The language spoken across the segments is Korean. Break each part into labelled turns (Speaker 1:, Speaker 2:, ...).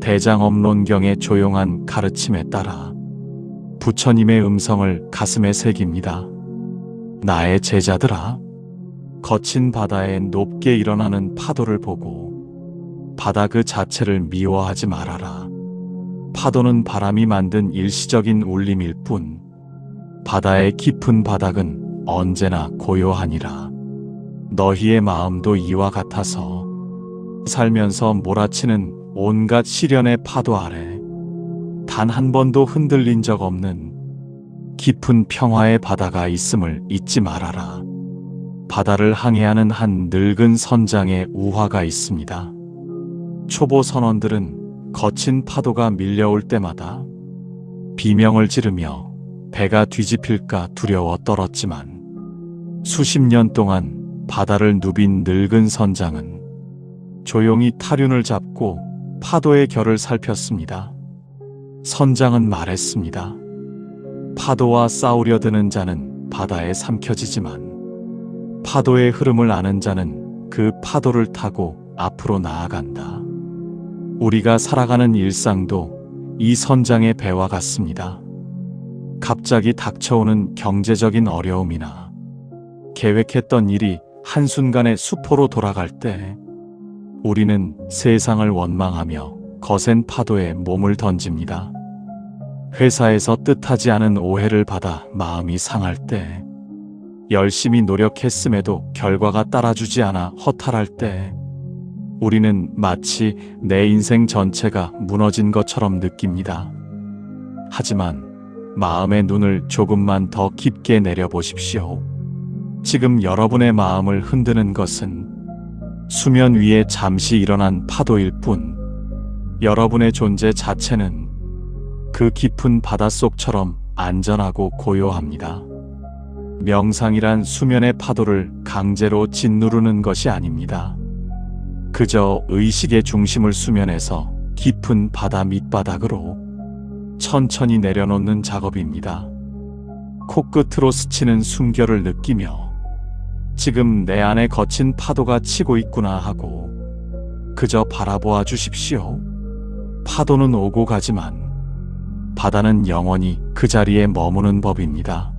Speaker 1: 대장엄론경의 조용한 가르침에 따라 부처님의 음성을 가슴에 새깁니다. 나의 제자들아, 거친 바다에 높게 일어나는 파도를 보고 바다 그 자체를 미워하지 말아라. 파도는 바람이 만든 일시적인 울림일 뿐 바다의 깊은 바닥은 언제나 고요하니라. 너희의 마음도 이와 같아서 살면서 몰아치는 온갖 시련의 파도 아래 단 한 번도 흔들린 적 없는 깊은 평화의 바다가 있음을 잊지 말아라. 바다를 항해하는 한 늙은 선장의 우화가 있습니다. 초보 선원들은 거친 파도가 밀려올 때마다 비명을 지르며 배가 뒤집힐까 두려워 떨었지만 수십 년 동안 바다를 누빈 늙은 선장은 조용히 타륜을 잡고 파도의 결을 살폈습니다. 선장은 말했습니다. 파도와 싸우려 드는 자는 바다에 삼켜지지만 파도의 흐름을 아는 자는 그 파도를 타고 앞으로 나아간다. 우리가 살아가는 일상도 이 선장의 배와 같습니다. 갑자기 닥쳐오는 경제적인 어려움이나 계획했던 일이 한순간에 수포로 돌아갈 때 우리는 세상을 원망하며 거센 파도에 몸을 던집니다. 회사에서 뜻하지 않은 오해를 받아 마음이 상할 때, 열심히 노력했음에도 결과가 따라주지 않아 허탈할 때, 우리는 마치 내 인생 전체가 무너진 것처럼 느낍니다. 하지만 마음의 눈을 조금만 더 깊게 내려보십시오. 지금 여러분의 마음을 흔드는 것은 수면 위에 잠시 일어난 파도일 뿐 여러분의 존재 자체는 그 깊은 바닷속처럼 안전하고 고요합니다. 명상이란 수면의 파도를 강제로 짓누르는 것이 아닙니다. 그저 의식의 중심을 수면에서 깊은 바다 밑바닥으로 천천히 내려놓는 작업입니다. 코끝으로 스치는 숨결을 느끼며 지금 내 안에 거친 파도가 치고 있구나 하고 그저 바라보아 주십시오. 파도는 오고 가지만 바다는 영원히 그 자리에 머무는 법입니다.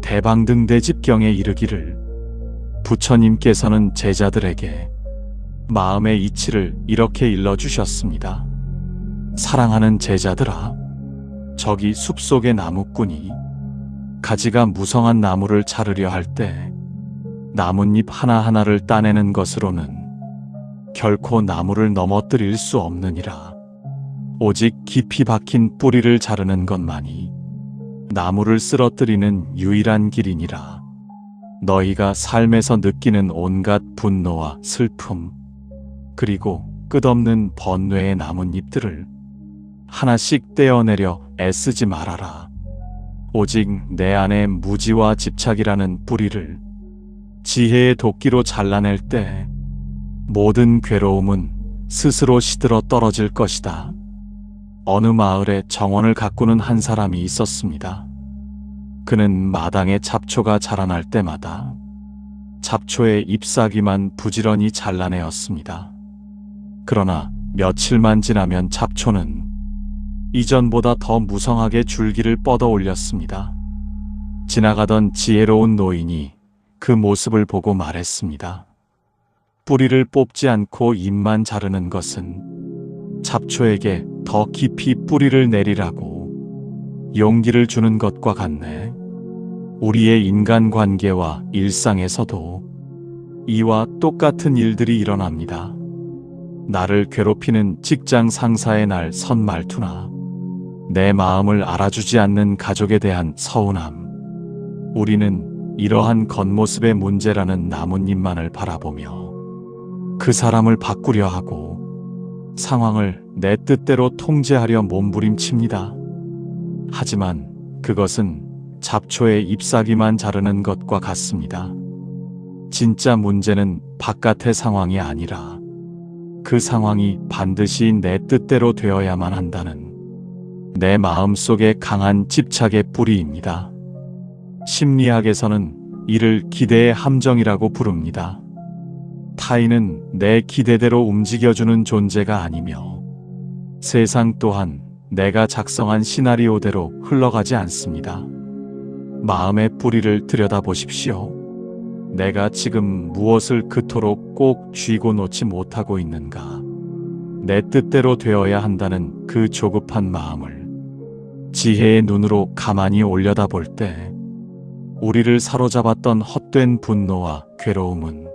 Speaker 1: 대방등대집경에 이르기를 부처님께서는 제자들에게 마음의 이치를 이렇게 일러주셨습니다. 사랑하는 제자들아, 저기 숲속의 나무꾼이 가지가 무성한 나무를 자르려 할 때 나뭇잎 하나하나를 따내는 것으로는 결코 나무를 넘어뜨릴 수 없느니라. 오직 깊이 박힌 뿌리를 자르는 것만이 나무를 쓰러뜨리는 유일한 길이니라. 너희가 삶에서 느끼는 온갖 분노와 슬픔, 그리고 끝없는 번뇌의 나뭇잎들을 하나씩 떼어내려 애쓰지 말아라. 오직 내 안에 무지와 집착이라는 뿌리를 지혜의 도끼로 잘라낼 때 모든 괴로움은 스스로 시들어 떨어질 것이다. 어느 마을에 정원을 가꾸는 한 사람이 있었습니다. 그는 마당에 잡초가 자라날 때마다 잡초의 잎사귀만 부지런히 잘라내었습니다. 그러나 며칠만 지나면 잡초는 이전보다 더 무성하게 줄기를 뻗어 올렸습니다. 지나가던 지혜로운 노인이 그 모습을 보고 말했습니다. 뿌리를 뽑지 않고 잎만 자르는 것은 잡초에게 더 깊이 뿌리를 내리라고 용기를 주는 것과 같네. 우리의 인간관계와 일상에서도 이와 똑같은 일들이 일어납니다. 나를 괴롭히는 직장 상사의 날 선말투나 내 마음을 알아주지 않는 가족에 대한 서운함. 우리는 이러한 겉모습의 문제라는 나뭇잎만을 바라보며 그 사람을 바꾸려 하고 상황을 내 뜻대로 통제하려 몸부림칩니다. 하지만 그것은 잡초의 잎사귀만 자르는 것과 같습니다. 진짜 문제는 바깥의 상황이 아니라 그 상황이 반드시 내 뜻대로 되어야만 한다는 내 마음속의 강한 집착의 뿌리입니다. 심리학에서는 이를 기대의 함정이라고 부릅니다. 타인은 내 기대대로 움직여주는 존재가 아니며 세상 또한 내가 작성한 시나리오대로 흘러가지 않습니다. 마음의 뿌리를 들여다보십시오. 내가 지금 무엇을 그토록 꼭 쥐고 놓지 못하고 있는가? 내 뜻대로 되어야 한다는 그 조급한 마음을 지혜의 눈으로 가만히 올려다볼 때 우리를 사로잡았던 헛된 분노와 괴로움은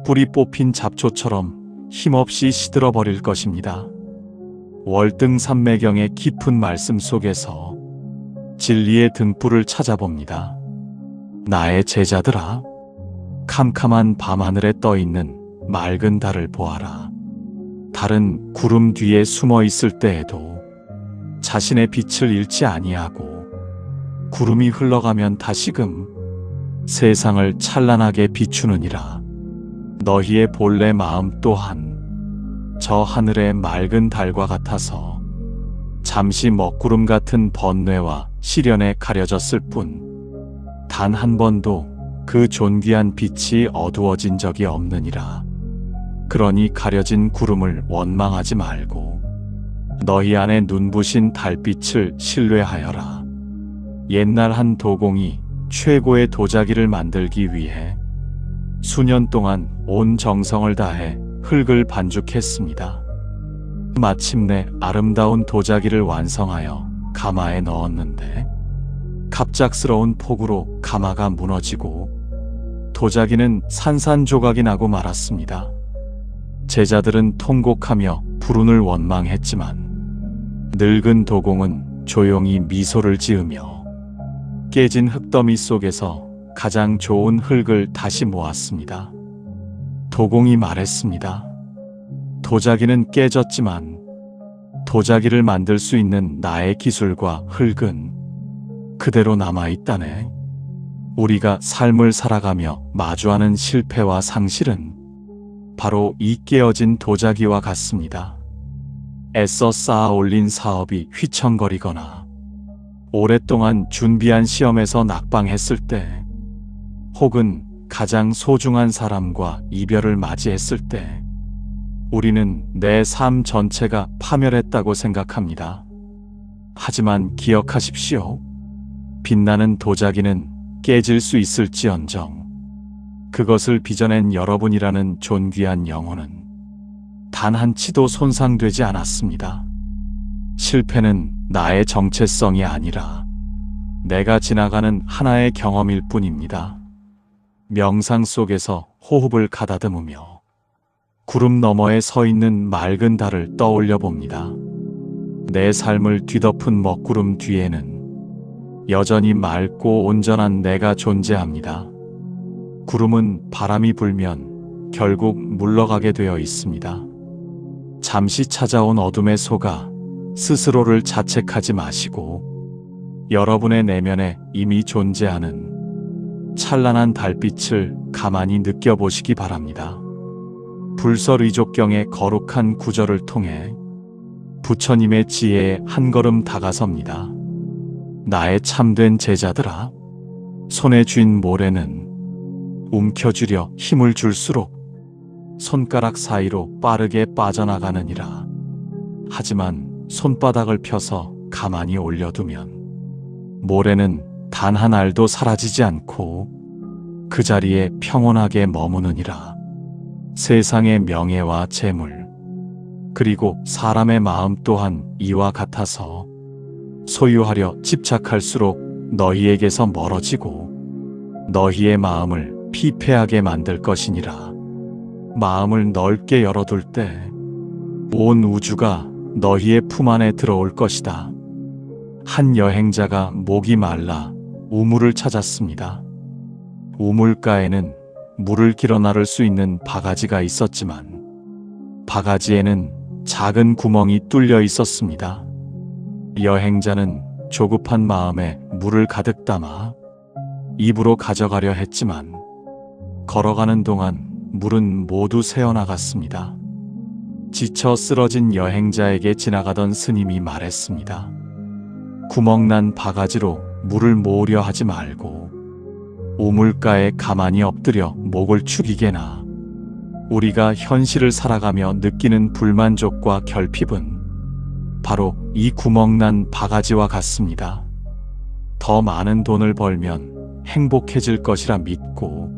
Speaker 1: 뿌리 뽑힌 잡초처럼 힘없이 시들어버릴 것입니다. 월등산매경의 깊은 말씀 속에서 진리의 등불을 찾아봅니다. 나의 제자들아, 캄캄한 밤하늘에 떠있는 맑은 달을 보아라. 달은 구름 뒤에 숨어 있을 때에도 자신의 빛을 잃지 아니하고 구름이 흘러가면 다시금 세상을 찬란하게 비추느니라. 너희의 본래 마음 또한 저 하늘의 맑은 달과 같아서 잠시 먹구름 같은 번뇌와 시련에 가려졌을 뿐 단 한 번도 그 존귀한 빛이 어두워진 적이 없느니라. 그러니 가려진 구름을 원망하지 말고 너희 안에 눈부신 달빛을 신뢰하여라. 옛날 한 도공이 최고의 도자기를 만들기 위해 수년 동안 온 정성을 다해 흙을 반죽했습니다. 마침내 아름다운 도자기를 완성하여 가마에 넣었는데 갑작스러운 폭우로 가마가 무너지고 도자기는 산산조각이 나고 말았습니다. 제자들은 통곡하며 불운을 원망했지만 늙은 도공은 조용히 미소를 지으며 깨진 흙더미 속에서 가장 좋은 흙을 다시 모았습니다. 도공이 말했습니다. 도자기는 깨졌지만 도자기를 만들 수 있는 나의 기술과 흙은 그대로 남아있다네. 우리가 삶을 살아가며 마주하는 실패와 상실은 바로 이 깨어진 도자기와 같습니다. 애써 쌓아 올린 사업이 휘청거리거나 오랫동안 준비한 시험에서 낙방했을 때 혹은 가장 소중한 사람과 이별을 맞이했을 때 우리는 내 삶 전체가 파멸했다고 생각합니다. 하지만 기억하십시오. 빛나는 도자기는 깨질 수 있을지언정 그것을 빚어낸 여러분이라는 존귀한 영혼은 단 한 치도 손상되지 않았습니다. 실패는 나의 정체성이 아니라 내가 지나가는 하나의 경험일 뿐입니다. 명상 속에서 호흡을 가다듬으며 구름 너머에 서 있는 맑은 달을 떠올려 봅니다. 내 삶을 뒤덮은 먹구름 뒤에는 여전히 맑고 온전한 내가 존재합니다. 구름은 바람이 불면 결국 물러가게 되어 있습니다. 잠시 찾아온 어둠에 속아 스스로를 자책하지 마시고 여러분의 내면에 이미 존재하는 찬란한 달빛을 가만히 느껴보시기 바랍니다. 불설의족경의 거룩한 구절을 통해 부처님의 지혜에 한 걸음 다가섭니다. 나의 참된 제자들아, 손에 쥔 모래는 움켜쥐려 힘을 줄수록 손가락 사이로 빠르게 빠져나가느니라. 하지만 손바닥을 펴서 가만히 올려두면 모래는 단 한 알도 사라지지 않고 그 자리에 평온하게 머무느니라. 세상의 명예와 재물, 그리고 사람의 마음 또한 이와 같아서 소유하려 집착할수록 너희에게서 멀어지고 너희의 마음을 피폐하게 만들 것이니라. 마음을 넓게 열어둘 때 온 우주가 너희의 품 안에 들어올 것이다. 한 여행자가 목이 말라 우물을 찾았습니다. 우물가에는 물을 길어 나를 수 있는 바가지가 있었지만 바가지에는 작은 구멍이 뚫려 있었습니다. 여행자는 조급한 마음에 물을 가득 담아 입으로 가져가려 했지만 걸어가는 동안 물은 모두 새어나갔습니다. 지쳐 쓰러진 여행자에게 지나가던 스님이 말했습니다. 구멍난 바가지로 물을 모으려 하지 말고 우물가에 가만히 엎드려 목을 축이게나. 우리가 현실을 살아가며 느끼는 불만족과 결핍은 바로 이 구멍난 바가지와 같습니다. 더 많은 돈을 벌면 행복해질 것이라 믿고,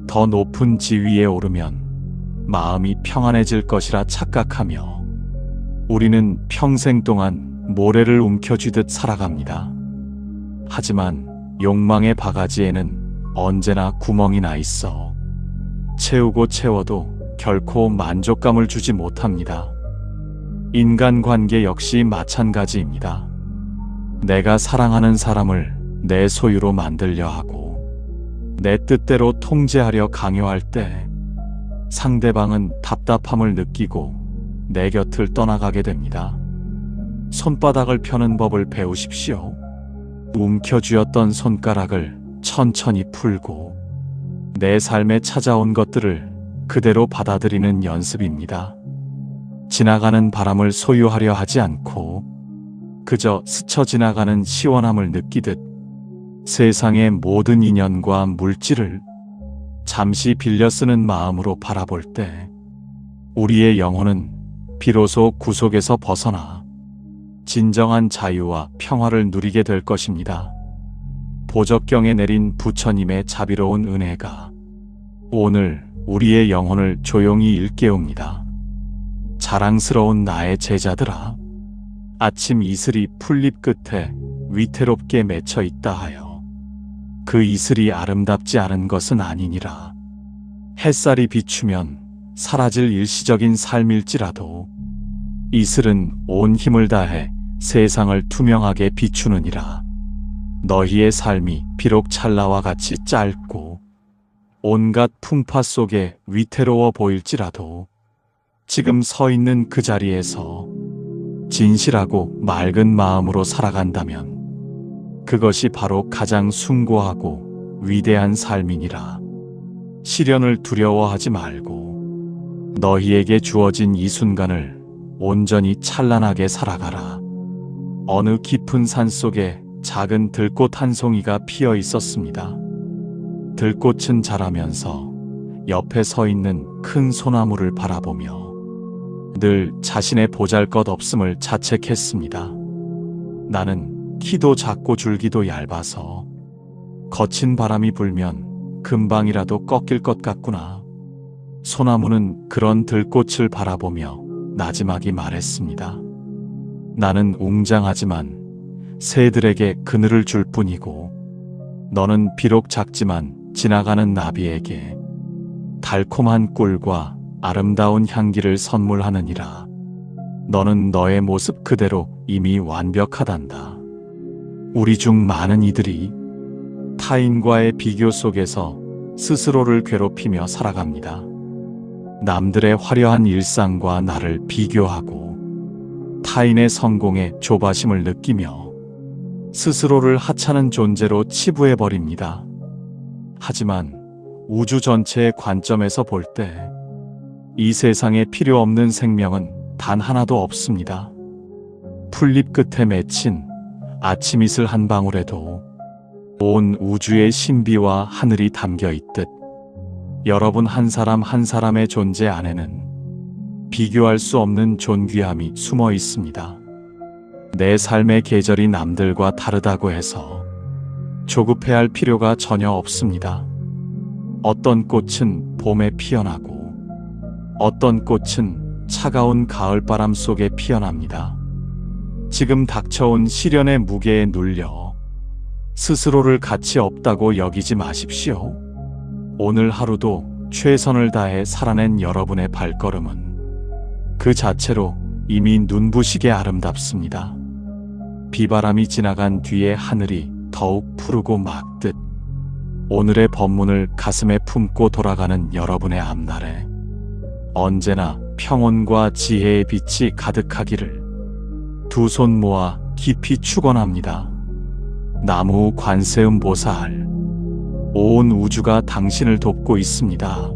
Speaker 1: 더 높은 지위에 오르면 마음이 평안해질 것이라 착각하며 우리는 평생 동안 모래를 움켜쥐듯 살아갑니다. 하지만 욕망의 바가지에는 언제나 구멍이 나 있어 채우고 채워도 결코 만족감을 주지 못합니다. 인간관계 역시 마찬가지입니다. 내가 사랑하는 사람을 내 소유로 만들려 하고 내 뜻대로 통제하려 강요할 때 상대방은 답답함을 느끼고 내 곁을 떠나가게 됩니다. 손바닥을 펴는 법을 배우십시오. 움켜쥐었던 손가락을 천천히 풀고 내 삶에 찾아온 것들을 그대로 받아들이는 연습입니다. 지나가는 바람을 소유하려 하지 않고 그저 스쳐 지나가는 시원함을 느끼듯 세상의 모든 인연과 물질을 잠시 빌려 쓰는 마음으로 바라볼 때 우리의 영혼은 비로소 구속에서 벗어나 진정한 자유와 평화를 누리게 될 것입니다. 보적경에 내린 부처님의 자비로운 은혜가 오늘 우리의 영혼을 조용히 일깨웁니다. 자랑스러운 나의 제자들아, 아침 이슬이 풀잎 끝에 위태롭게 맺혀 있다 하여 그 이슬이 아름답지 않은 것은 아니니라. 햇살이 비추면 사라질 일시적인 삶일지라도 이슬은 온 힘을 다해 세상을 투명하게 비추느니라. 너희의 삶이 비록 찰나와 같이 짧고 온갖 풍파 속에 위태로워 보일지라도 지금 서 있는 그 자리에서 진실하고 맑은 마음으로 살아간다면 그것이 바로 가장 숭고하고 위대한 삶이니라. 시련을 두려워하지 말고 너희에게 주어진 이 순간을 온전히 찬란하게 살아가라. 어느 깊은 산 속에 작은 들꽃 한 송이가 피어 있었습니다. 들꽃은 자라면서 옆에 서 있는 큰 소나무를 바라보며 늘 자신의 보잘것없음을 자책했습니다. 나는 키도 작고 줄기도 얇아서 거친 바람이 불면 금방이라도 꺾일 것 같구나. 소나무는 그런 들꽃을 바라보며 나지막이 말했습니다. 나는 웅장하지만 새들에게 그늘을 줄 뿐이고 너는 비록 작지만 지나가는 나비에게 달콤한 꿀과 아름다운 향기를 선물하느니라. 너는 너의 모습 그대로 이미 완벽하단다. 우리 중 많은 이들이 타인과의 비교 속에서 스스로를 괴롭히며 살아갑니다. 남들의 화려한 일상과 나를 비교하고 타인의 성공에 조바심을 느끼며 스스로를 하찮은 존재로 치부해버립니다. 하지만 우주 전체의 관점에서 볼 때 이 세상에 필요 없는 생명은 단 하나도 없습니다. 풀잎 끝에 맺힌 아침 이슬 한 방울에도 온 우주의 신비와 하늘이 담겨 있듯 여러분 한 사람 한 사람의 존재 안에는 비교할 수 없는 존귀함이 숨어 있습니다. 내 삶의 계절이 남들과 다르다고 해서 조급해할 필요가 전혀 없습니다. 어떤 꽃은 봄에 피어나고 어떤 꽃은 차가운 가을바람 속에 피어납니다. 지금 닥쳐온 시련의 무게에 눌려 스스로를 가치 없다고 여기지 마십시오. 오늘 하루도 최선을 다해 살아낸 여러분의 발걸음은 그 자체로 이미 눈부시게 아름답습니다. 비바람이 지나간 뒤에 하늘이 더욱 푸르고 맑듯 오늘의 법문을 가슴에 품고 돌아가는 여러분의 앞날에 언제나 평온과 지혜의 빛이 가득하기를 두 손 모아 깊이 축원합니다. 나무 관세음 보살, 온 우주가 당신을 돕고 있습니다.